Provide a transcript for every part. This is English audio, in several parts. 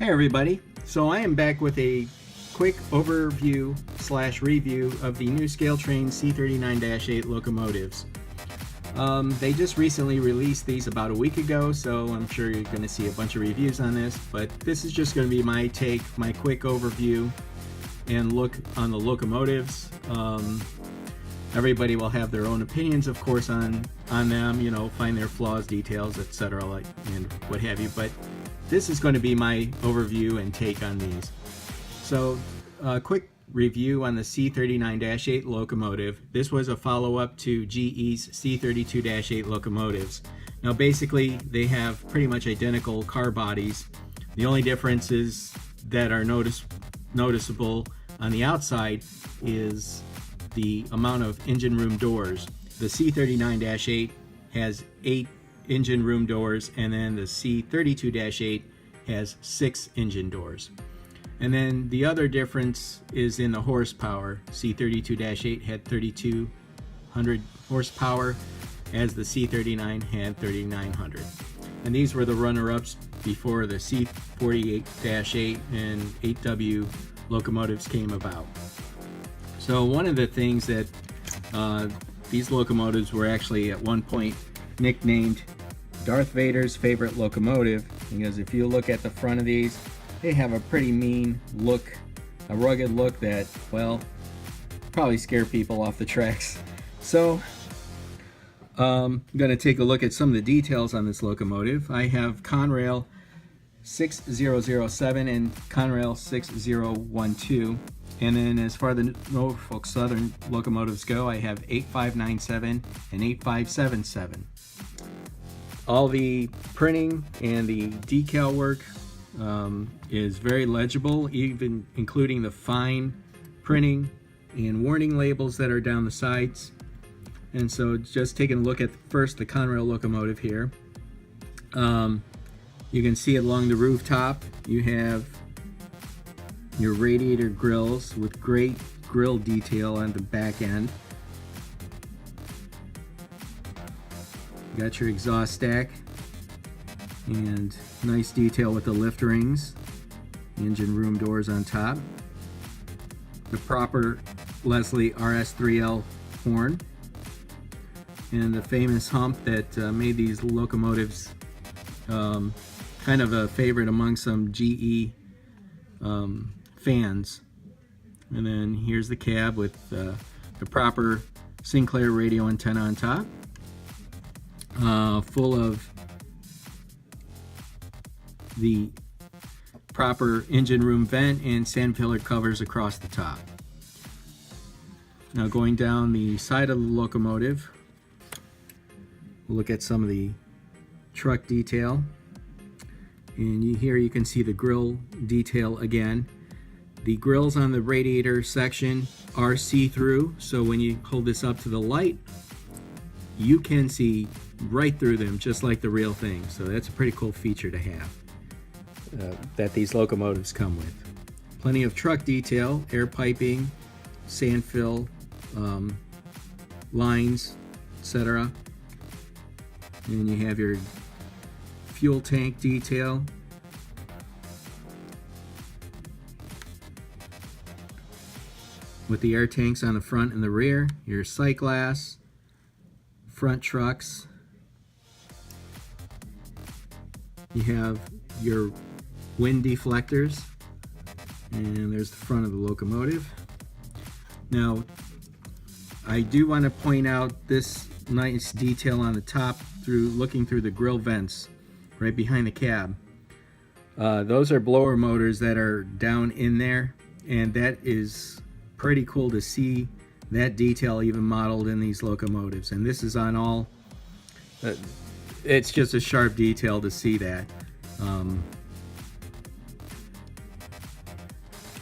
Hey everybody, so I am back with a quick overview / review of the new Scaletrains C39-8 locomotives. They just recently released these about a week ago, so I'm sure you're going to see a bunch of reviews on this, but this is just going to be my take, my quick overview and look on the locomotives. Everybody will have their own opinions, of course, on them, you know, find their flaws, details, etc., and what have you, but this is going to be my overview and take on these. So, a quick review on the C39-8 locomotive. This was a follow-up to GE's C32-8 locomotives. Now, basically, they have pretty much identical car bodies. The only differences that are noticeable on the outside is the amount of engine room doors. The C39-8 has 8 engine room doors, and then the C32-8 has 6 engine doors. And then the other difference is in the horsepower. C32-8 had 3,200 horsepower, as the C39 had 3,900. And these were the runner-ups before the C48-8 and 8W locomotives came about. So one of the things that these locomotives were actually at one point nicknamed Darth Vader's favorite locomotive, because if you look at the front of these, they have a pretty mean look, a rugged look that, well, probably scare people off the tracks. So I'm going to take a look at some of the details on this locomotive. I have Conrail 6007 and Conrail 6012. And then as far as the Northfolk Southern locomotives go, I have 8597 and 8577. All the printing and the decal work is very legible, even including the fine printing and warning labels that are down the sides. And so just taking a look at first the Conrail locomotive here. You can see along the rooftop you have your radiator grills with great grill detail on the back end. You got your exhaust stack and nice detail with the lift rings, engine room doors on top, the proper Leslie RS3L horn, and the famous hump that made these locomotives kind of a favorite among some GE fans. And then here's the cab with the proper Sinclair radio antenna on top, full of the proper engine room vent and sand pillar covers across the top. Now going down the side of the locomotive, we'll look at some of the truck detail. And here you can see the grill detail again. The grills on the radiator section are see-through, so when you hold this up to the light, you can see right through them, just like the real thing. So that's a pretty cool feature to have, that these locomotives come with. Plenty of truck detail, air piping, sand fill, lines, etc. And you have your fuel tank detail. With the air tanks on the front and the rear, your sight glass, front trucks. You have your wind deflectors, and there's the front of the locomotive. Now, I do want to point out this nice detail on the top through looking through the grill vents right behind the cab. Those are blower motors that are down in there, and that is pretty cool to see that detail even modeled in these locomotives. And this is on all, it's just a sharp detail to see that.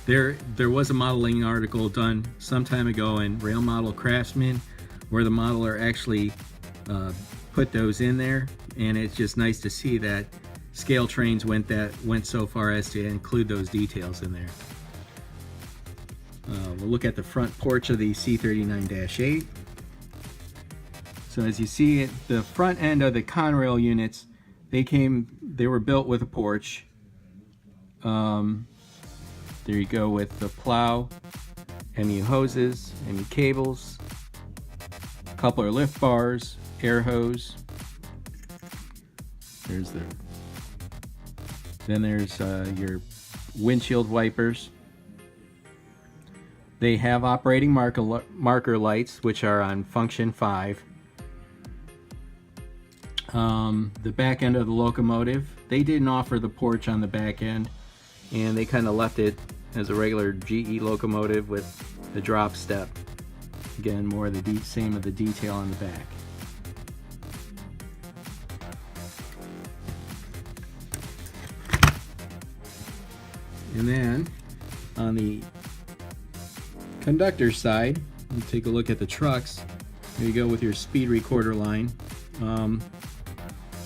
There was a modeling article done some time ago in Rail Model Craftsman where the modeler actually put those in there, and it's just nice to see that Scaletrains went so far as to include those details in there. We'll look at the front porch of the C39-8. So as you see, the front end of the Conrail units, they were built with a porch. There you go with the plow, MU hoses, MU cables, coupler lift bars, air hose. Then there's your windshield wipers. They have operating marker lights, which are on function 5. The back end of the locomotive, they didn't offer the porch on the back end, and they kind of left it as a regular GE locomotive with the drop step. Again, more of the same of the detail on the back. And then on the conductor side, you take a look at the trucks. There you go with your speed recorder line.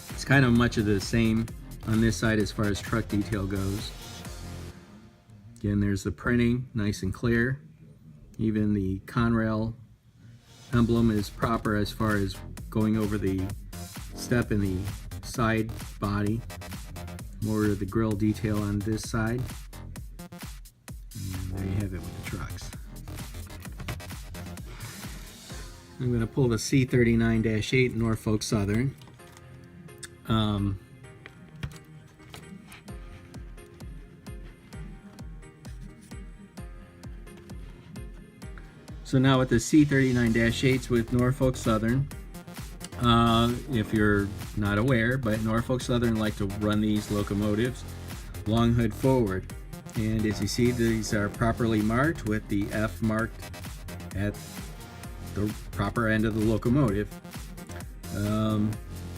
It's kind of much of the same on this side as far as truck detail goes. Again, there's the printing, nice and clear. Even the Conrail emblem is proper as far as going over the step in the side body. More of the grill detail on this side. And there you have it with the trucks. I'm going to pull the C39-8 Northfolk Southern. So now with the C39-8s with Northfolk Southern, if you're not aware, but Northfolk Southern like to run these locomotives long hood forward. And as you see, these are properly marked with the F marked at the proper end of the locomotive.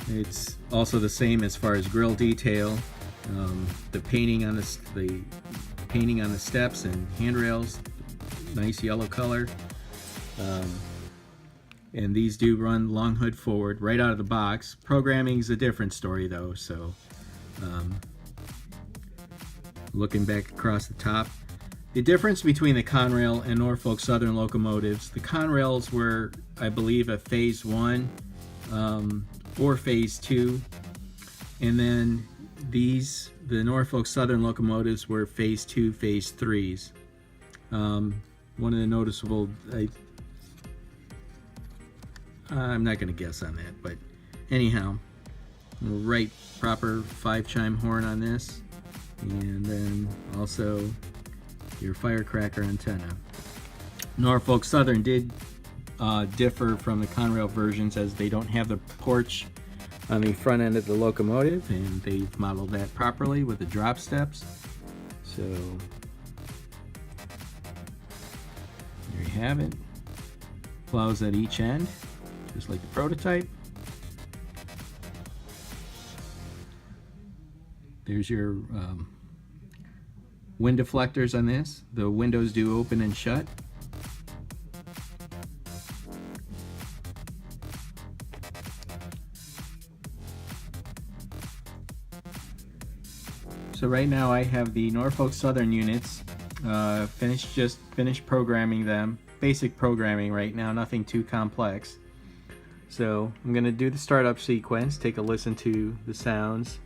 It's also the same as far as grill detail, the painting on the steps and handrails, nice yellow color. And these do run long hood forward right out of the box. Programming is a different story though, so looking back across the top, the difference between the Conrail and Norfolk Southern locomotives, the Conrails were, I believe, a phase 1 or phase 2, and then the Norfolk Southern locomotives were phase 2, phase 3s. One of the noticeable, I'm not going to guess on that, but anyhow, right proper 5-chime horn on this, and then also your firecracker antenna. Norfolk Southern did differ from the Conrail versions as they don't have the porch on the front end of the locomotive, and they've modeled that properly with the drop steps. So there you have it. Plows at each end, just like the prototype. There's your wind deflectors on this. The windows do open and shut. So right now I have the Norfolk Southern units finished programming them. Basic programming right now, nothing too complex. So I'm going to do the startup sequence, take a listen to the sounds.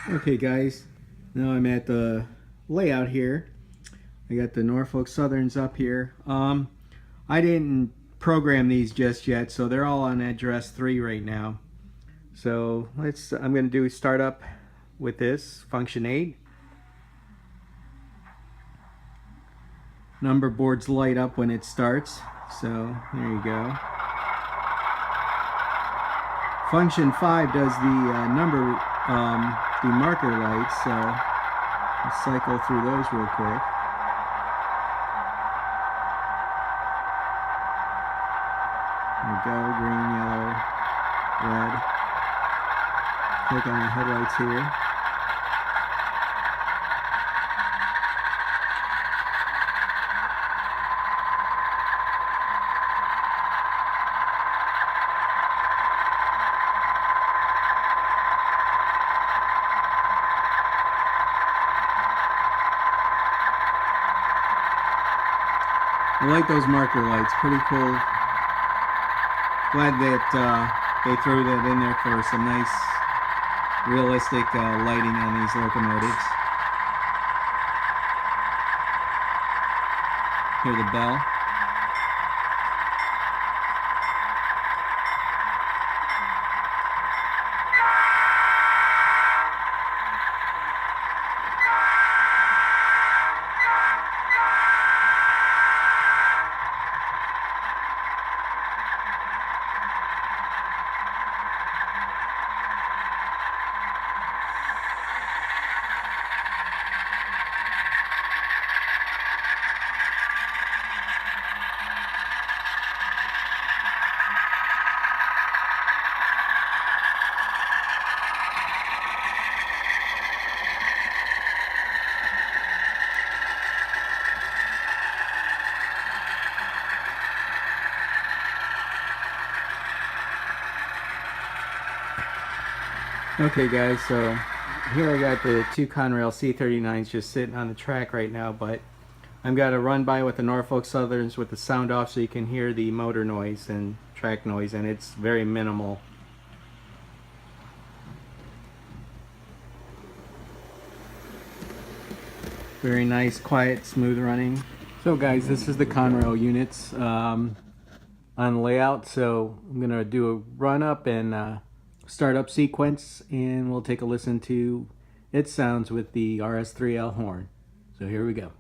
Okay guys, now I'm at the layout here. I got the Northfolk Southerns up here. I didn't program these just yet, so they're all on address 3 right now. So I'm going to do start up with this function 8. Number boards light up when it starts, so there you go. Function 5 does the the marker lights, so I'll cycle through those real quick. There we go, green, yellow, red. Click on the headlights here. I like those marker lights, pretty cool. Glad that they threw that in there for some nice realistic lighting on these locomotives. Hear the bell. Okay guys, so here I got the two Conrail C39s just sitting on the track right now, but I've got to run by with the Northfolk Southerns with the sound off so you can hear the motor noise and track noise, and it's very minimal. Very nice, quiet, smooth running. So guys, this is the Conrail units on layout, so I'm going to do a run up and startup sequence, and we'll take a listen to its sounds with the RS3L horn. So here we go.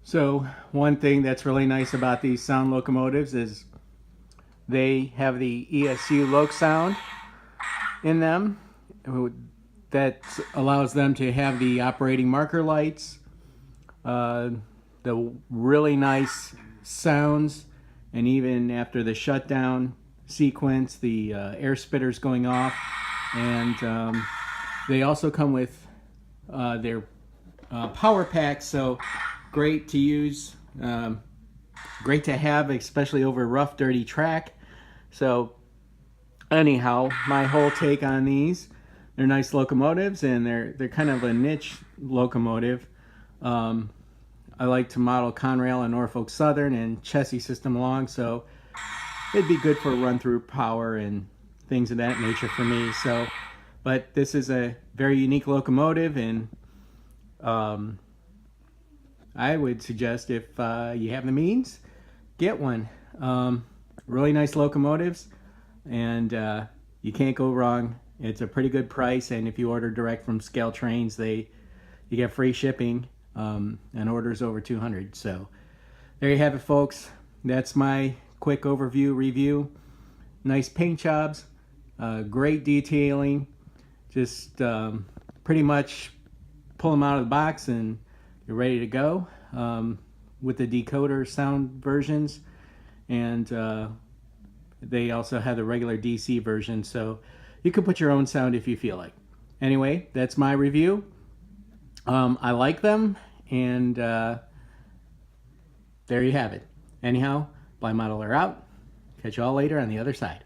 So one thing that's really nice about these sound locomotives is they have the ESU loc sound in them that allows them to have the operating marker lights, the really nice sounds, and even after the shutdown sequence, the air spitters going off. And they also come with their power packs, so great to use, great to have, especially over rough, dirty track. So anyhow, my whole take on these, they're nice locomotives, and they're kind of a niche locomotive. I like to model Conrail and Northfolk Southern and chassis system along, so it'd be good for run-through power and things of that nature for me. So, but this is a very unique locomotive, and I would suggest, if you have the means, get one. Really nice locomotives, and you can't go wrong. It's a pretty good price, and if you order direct from Scaletrains, you get free shipping, and orders over 200. So there you have it, folks. That's my quick overview review. Nice paint jobs, great detailing. Just pretty much pull them out of the box and you're ready to go, with the decoder sound versions. And they also have the regular DC version, so you can put your own sound if you feel like. Anyway, that's my review. I like them, and there you have it. Anyhow, Blind Modeler out. Catch you all later on the other side.